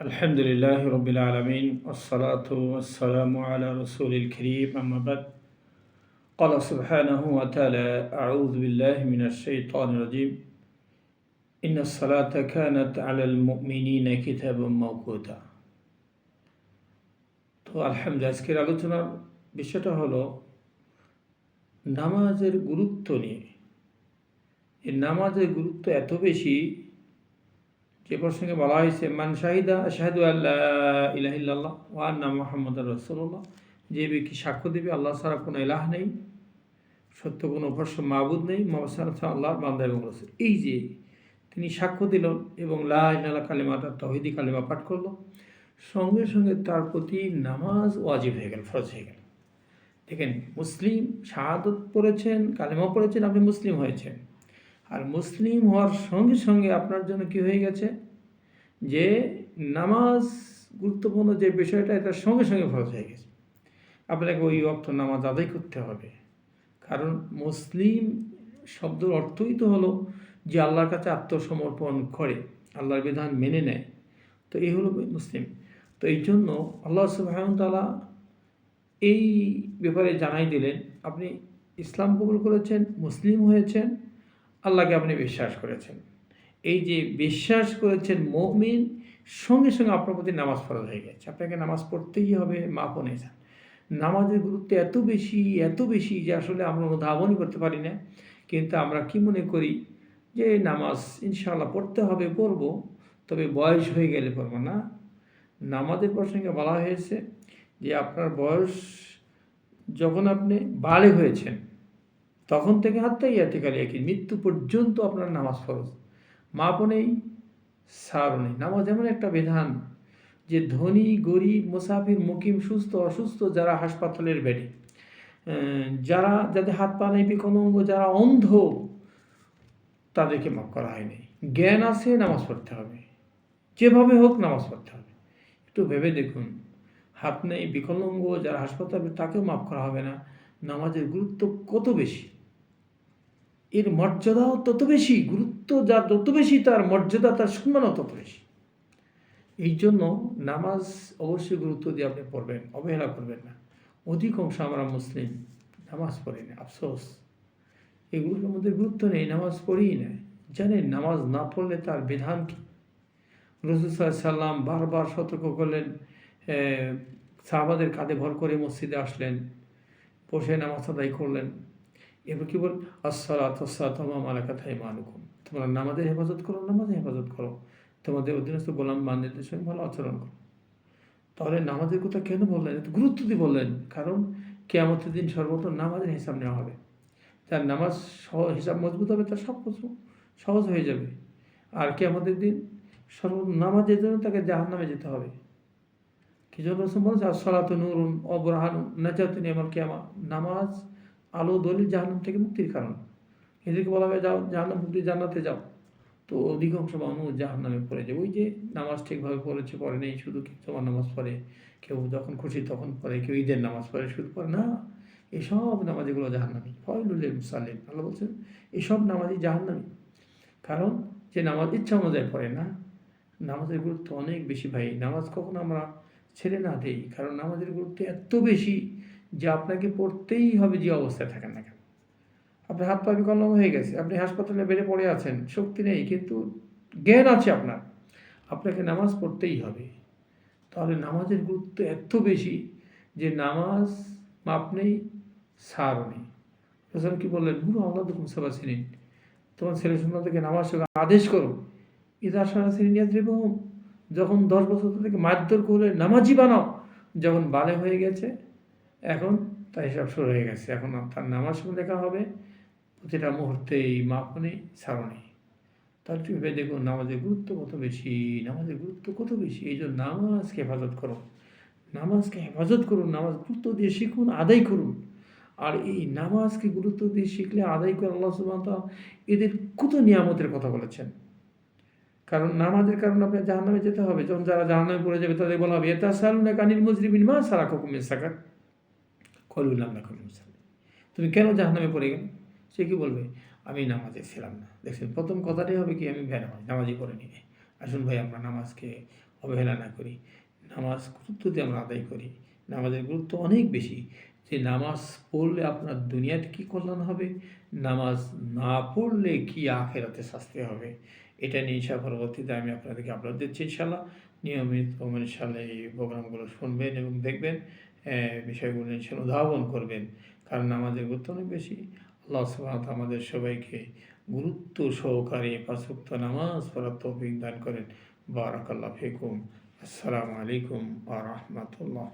আলহামদুলিল্লাহ রবিল আলমিন ওসলাতু ওয়াসসালামু আলা রসুলিল করিম আম্মা বাদ قال سبحانه وتعالى أعوذ بالله من الشيطان الرجيم إن الصلاة كانت على المؤمنين كتابا موقوتا। তো আলহামদুলিল্লাহ আজকের আলোচনার বিষয়টা হলো নামাজের গুরুত্ব নিয়ে। এই নামাজের গুরুত্ব এত বেশি যে প্রসঙ্গে বলা হয়েছে মান শাহিদা আশহাদু আল্লা ইলাহা ইল্লাল্লাহ ওয়া আন্না মুহাম্মাদুর রাসূলুল্লাহ, যে ব্যক্তি সাক্ষ্য দেবে আল্লাহ ছাড়া কোনো ইলাহ নেই, সত্য কোনো উপাস্য মাবুদ নেই, মুহাম্মদ আল্লাহর বান্দা এবং রাসূল। এই যে তিনি সাক্ষ্য দিল এবং লা ইলাহা ইল্লাল্লাহ কালিমাটা তাওহীদি কালিমা পাঠ করলো, সঙ্গে সঙ্গে তার প্রতি নামাজ ওয়াজিব হয়ে গেল, ফরজ হয়ে গেল। দেখেন, মুসলিম শাহাদত পড়েছেন, কালিমা পড়েছেন, আপনি মুসলিম হয়েছেন। আর মুসলিম হওয়ার সঙ্গে সঙ্গে আপনার জন্য কি হয়ে গেছে যে নামাজ গুরুত্বপূর্ণ যে বিষয়টা, এটার সঙ্গে সঙ্গে ফরজ হয়ে গেছে। আপনাকে ওই ওয়াক্ত নামাজ আদায় করতে হবে। কারণ মুসলিম শব্দের অর্থই তো হলো যে আল্লাহর কাছে আত্মসমর্পণ করে, আল্লাহর বিধান মেনে নেয়। তো এই হলো মুসলিম। তো এই জন্য আল্লাহ সুবহানাহু ওয়া তাআলা এই ব্যাপারে জানাই দিলেন, আপনি ইসলাম কবুল করেছেন, মুসলিম হয়েছেন, আল্লাহকে আপনি বিশ্বাস করেছেন। এই যে বিশ্বাস করেছেন মুমিন, সঙ্গে সঙ্গে আপনার প্রতি নামাজ ফরজ হয়ে গেছে। আপনাকে নামাজ পড়তেই হবে, মা পনে যান। নামাজের গুরুত্ব এত বেশি যে আসলে আমরা অনুধাবনই করতে পারি না। কিন্তু আমরা কি মনে করি যে নামাজ ইনশাআল্লাহ পড়তে হবে, পড়বো, তবে বয়স হয়ে গেলে পড়বো না। নামাজের প্রসঙ্গে বলা হয়েছে যে আপনার বয়স যখন আপনি বালেগ হয়েছেন তখন থেকে হাত্তা ইয়াতিকাল ইয়াকিন, মৃত্যু পর্যন্ত আপনার নামাজ ফরজ। মাপও নেই, সারও নেই। নামাজ এমন একটা বিধান যে ধনী গরিব মুসাফির মুকিম সুস্থ অসুস্থ, যারা হাসপাতালের বেডে, যাদের হাত পা নেই, বিকলাঙ্গ, যারা অন্ধ, তাদেরকে মাফ করা হয়নি। জ্ঞান আছে, নামাজ পড়তে হবে, যেভাবে হোক নামাজ পড়তে হবে। একটু ভেবে দেখুন, হাত নেই, বিকলাঙ্গ, যারা হাসপাতালে, তাকেও মাফ করা হবে না। নামাজের গুরুত্ব কত বেশি, এর মর্যাদাও তত বেশি। গুরুত্ব যার যত বেশি, তার মর্যাদা, তার সম্মানও তত বেশি। এই জন্য নামাজ অবশ্যই গুরুত্ব দিয়ে আপনি পড়বেন, অবহেলা করবেন না। অধিকাংশ আমরা মুসলিম নামাজ পড়ি না, আফসোস। এগুলোর মধ্যে গুরুত্ব নেই, নামাজ পড়িই না। জানেন নামাজ না পড়লে তার বিধান কি? রাসূল সাল্লাল্লাহু আলাইহি ওয়াসাল্লাম বারবার সতর্ক করলেন। সাহাবাদের কাঁধে ভর করে মসজিদে আসলেন, বসে নামাজ আদায় করলেন। এবার কি বল, আসসালাতু ওয়াসসালামু আলা মান মালাকাত আইমানুকুম, তোমরা নামাজের হেফাজত করো, নামাজের হেফাজত করো, তোমাদের অধীনস্থ গোলাম বান্দীদের সঙ্গে ভালো আচরণ করো। তাহলে নামাজের কথা কেন বললেন? এত গুরুত্ব দিয়ে বললেন, কারণ কিয়ামতের দিন সর্বত্র নামাজের হিসাব নেওয়া হবে। যার নামাজ হিসাব মজবুত হবে, তার সব কিছু সহজ হয়ে যাবে। আর কিয়ামতের দিন নামাজের জন্য তাকে জাহান্নামে যেতে হবে। কি জন্য বলছে, আসসালাতু নূরুন ওয়া বুরহানুন নাজাতুন ইয়াউমাল কিয়ামা, নামাজ আলো, দলিল, জাহান্নাম থেকে মুক্তির কারণ। এদেরকে বলা হবে যাও জাহান্নাম মুক্তি, জান্নাতে যাও। তো অধিকাংশ মানুষ জাহান্নামে পড়ে যায়। ওই যে নামাজ ঠিকভাবে পড়েছে, পড়ে নেই, শুধু তোমার নামাজ পড়ে, কেউ যখন খুশি তখন পড়ে, কেউ ঈদের নামাজ পড়ে শুধু পড়ে না। এসব নামাজ এগুলো জাহান্নামী। ফাওয়াইলুল লিল মুসাল্লিন, আল্লাহ বলছেন এসব নামাজই জাহান্নামী। কারণ যে নামাজ ইচ্ছা অনুযায়ী পড়ে না। নামাজের গুরুত্ব অনেক বেশি ভাই। নামাজ কখনো আমরা ছেড়ে না দেই, কারণ নামাজের গুরুত্ব এত বেশি যে আপনাকে পড়তেই হবে, যে অবস্থায় থাকেন না কেন। আপনার হাত পা বিকলাঙ্গ হয়ে গেছে, আপনি হাসপাতালে বেডে পড়ে আছেন, শক্তি নেই, কিন্তু জ্ঞান আছে আপনার, আপনাকে নামাজ পড়তেই হবে। তাহলে নামাজের গুরুত্ব এত বেশি যে নামাজ মাপ নেই, সারও নেই। রসুল কি বললেন, বুড়ো আওলাদুকুম সাবাসিনিন, তোমার ছেলে সন্তানদেরকে নামাজ আদেশ করো। ইদা সারাসিনিন ইয়াজরিবুহুম, যখন 10 বছর থেকে মারধর করে নামাজি বানাও। যখন বালে হয়ে গেছে, এখন তার হিসাব শুরু হয়ে গেছে, এখন তার নামাজ দেখা হবে প্রতিটা মুহূর্তেই, মাপ নেই, ছাড়ও নেই। তার ভেবে দেখুন নামাজের গুরুত্ব কত বেশি, নামাজের গুরুত্ব কত বেশি। এই জন্য নামাজকে হেফাজত করুন, নামাজকে হেফাজত করুন, নামাজ গুরুত্ব দিয়ে শিখুন, আদায় করুন। আর এই নামাজকে গুরুত্ব দিয়ে শিখলে, আদায় করে, আল্লাহ সুবহানাহু ওয়া তাআলা এদের কত নিয়ামতের কথা বলেছেন। কারণ নামাজের কারণে আপনার জাহান্নামে যেতে হবে। যখন যারা জাহান্নামে পড়ে যাবে, তাদের বলা হবে ইয়াতাসালুনাকা আনিল মুজরিমিন মা সালাকাকুম মিন সাকার, ক্বালু লাম নাকু মিনাল মুসাল্লিন, তুমি কেন জাহান্নামে পড়ে গেলে? সে কি বলবে, আমি নামাজে ছিলাম না। দেখছেন, প্রথম কথাটাই হবে কি, আমি নামাজই পড়ে নিয়ে। আসুন ভাই, আমরা নামাজকে অবহেলা না করি, নামাজ গুরুত্ব দিয়ে আমরা আদায় করি। নামাজের গুরুত্ব অনেক বেশি, যে নামাজ পড়লে আপনার দুনিয়াতে কী কল্যাণ হবে, নামাজ না পড়লে কী আখেরাতে শাস্তি হবে। এটা নিয়ে পরবর্তীতে আমি আপনাদেরকে আপলোড দিচ্ছি ইনশাআল্লাহ। নিয়মিত ইনশাআল্লাহ এই প্রোগ্রামগুলো শুনবেন এবং দেখবেন, বিষয়গুলো ইনশাআল্লাহ উদ্ভাবন করবেন, কারণ নামাজের গুরুত্ব অনেক বেশি। আল্লাহ সুবহানাহু ওয়া তাআলা আমাদের সবাইকে গুরুত্ব সহকারে ৫ ওয়াক্ত নামাজ পড়ার তৌফিক দান করেন। বারাকাল্লাহু ফিকুম। আসসালামু আলাইকুম ওয়া রাহমাতুল্লাহ।